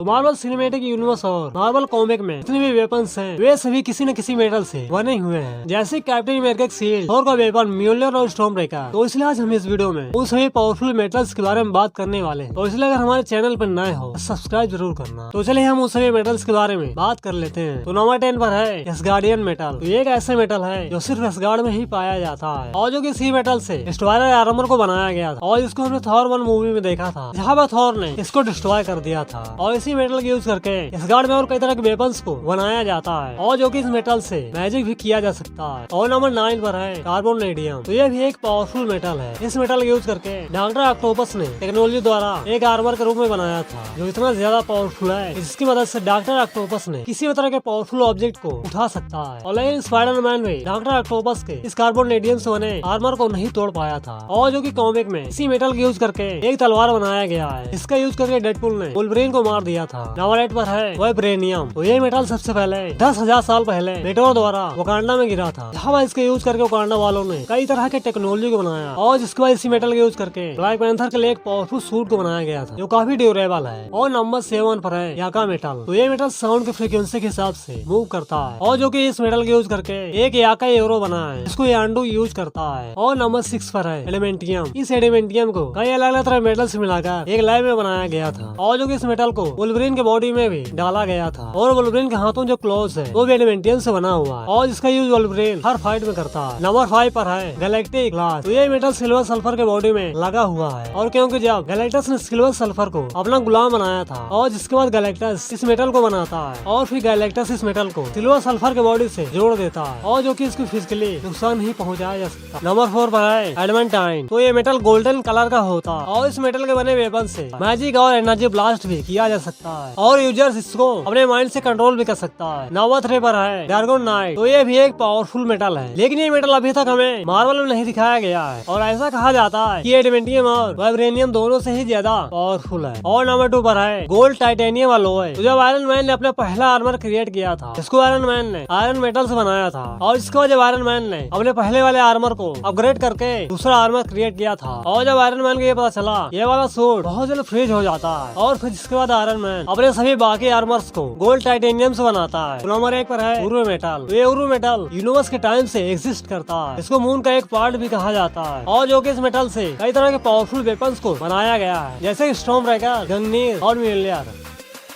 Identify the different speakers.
Speaker 1: Marvel cinematic universe और Marvel comic में जितने भी वेपन्स हैं वे सभी किसी न किसी मेटल से बने हुए हैं, जैसे कैप्टन अमेरिका का शील्ड, थॉर का वेपन म्योल्यर और स्टॉर्म ब्रेकर। तो इसलिए आज हम इस वीडियो में उन सभी पावरफुल मेटल्स के बारे में बात करने वाले हैं। तो इसलिए अगर हमारे चैनल पर नए हो सब्सक्राइब जरूर करना। तो चलिए हम उन सभी मेटल्स के बारे में बात कर लेते हैं। तो नंबर 10 पर है एस्गार्डियन मेटल। तो ये एक ऐसा मेटल है जो सिर्फ एस्गार्ड में ही पाया जाता है और जो कि इसी मेटल से डिस्ट्रॉयर आर्मर को बनाया गया था और इसको हमने थॉर 1 मूवी में देखा था, जहाँ पर थॉर ने इसको डिस्ट्रॉय कर दिया था। और इसी मेटल यूज करके एस्गार्ड में और कई तरह के वेपन्स को बनाया जाता है और जो कि इस मेटल से मैजिक भी किया जा सकता है। और नंबर 9 पर है कार्बोनेडियम। तो ये भी एक पावरफुल मेटल है। इस मेटल यूज करके डॉक्टर ऑक्टोपस ने टेक्नोलॉजी द्वारा एक आर्मर के रूप में बनाया था जो इतना ज्यादा पावरफुल है जिसकी मदद से डॉक्टर ऑक्टोपस ने किसी भी तरह के पावरफुल ऑब्जेक्ट को उठा सकता है। और लेकिन स्पाइडरमैन में डॉक्टर ऑक्टोपस के इस कार्बोनेडियम से बने आर्मर को नहीं तोड़ पाया था और जो कि कॉमिक में इसी मेटल का यूज करके एक तलवार बनाया गया है। इसका यूज करके डेडपुल ने वुल्वरीन को मार दिया था। नंबर 8 पर है वाइब्रेनियम। तो ये मेटल सबसे पहले 10,000 साल पहले मेटोर द्वारा वकांडा में गिरा था, जहाँ इसके यूज करके वकांडा वालों ने कई तरह के टेक्नोलॉजी को बनाया और जिसके बाद इसी मेटल का यूज करके ब्लैक पैंथर के लिए एक पावरफुल सूट को बनाया गया था जो काफी ड्यूरेबल है। और नंबर 7 पर है याका मेटल। तो ये मेटल साउंड के फ्रीक्वेंसी के हिसाब से मूव करता है और जो कि इस मेटल का यूज करके एक याका एरो बना है जिसको यांडू यूज करता है। और नंबर 6 पर है एलिमेंटियम। इस एलिमेंटियम को कई अलग अलग तरह मेटल से मिलाकर एक लैब में बनाया गया था और जो कि इस मेटल को वुल्वरीन के बॉडी में भी डाला गया था और वुल्वरीन के हाथों जो क्लोज है वो भी एलिमेंटियम से बना हुआ है और जिसका यूज वुल्वरीन हर फाइट में करता है। नंबर 5 पर है गैलेक्टिक ग्लास। तो ये मेटल सिल्वर सल्फर के बॉडी में लगा हुआ है और क्योंकि जब गैलेक्टस ने सिल्वर सल्फर को अपना गुलाम बनाया था और जिसके बाद गैलेक्टस इस मेटल को बनाता है और फिर गैलेक्टस इस मेटल को सिल्वर सल्फर के बॉडी से जोड़ देता है और जो कि इसको फिजिकली नुकसान नहीं पहुंचाया जा सकता। नंबर 4 पर है एडमेंटाइन। तो ये मेटल गोल्डन कलर का होता है और इस मेटल के बने वेपन से मैजिक और एनर्जी ब्लास्ट भी किया जा सकता है और यूजर्स इसको अपने माइंड से कंट्रोल भी कर सकता है। नंबर 3 पर है ड्रैगन नाइट। तो ये भी एक पावरफुल मेटल है, लेकिन ये मेटल अभी तक हमें मार्वल में नहीं दिखाया गया है और ऐसा कहा जाता है कि एडमेंटियम और वाइब्रेनियम दोनों से ही ज्यादा पावरफुल है। और नंबर 2 पर है गोल्ड टाइटेनियम अलॉय। तो जब आयरन मैन ने अपना पहला आर्मर क्रिएट किया था जिसको आयरन मैन ने आयरन मेटल से बनाया था और इसके बाद जब आयरन मैन ने अपने पहले वाले आर्मर को अपग्रेड करके दूसरा आर्मर क्रिएट किया था और जब आयरन मैन को ये पता चला ये वाला सूट बहुत जल्द फ्रीज हो जाता है और फिर जिसके बाद आयरन मैन अपने सभी बाकी आर्मर्स को गोल्ड टाइटेनियम से बनाता है। तो नंबर 1 पर है उरू मेटल। ये उरू मेटल यूनिवर्स के टाइम से एग्जिस्ट करता है, इसको मून का एक पार्ट भी कहा जाता है और जो कि इस मेटल से कई तरह के पावरफुल वेपन्स को बनाया गया है जैसे स्टॉर्म ब्रेकर, गंगनीर और म्योल्यर।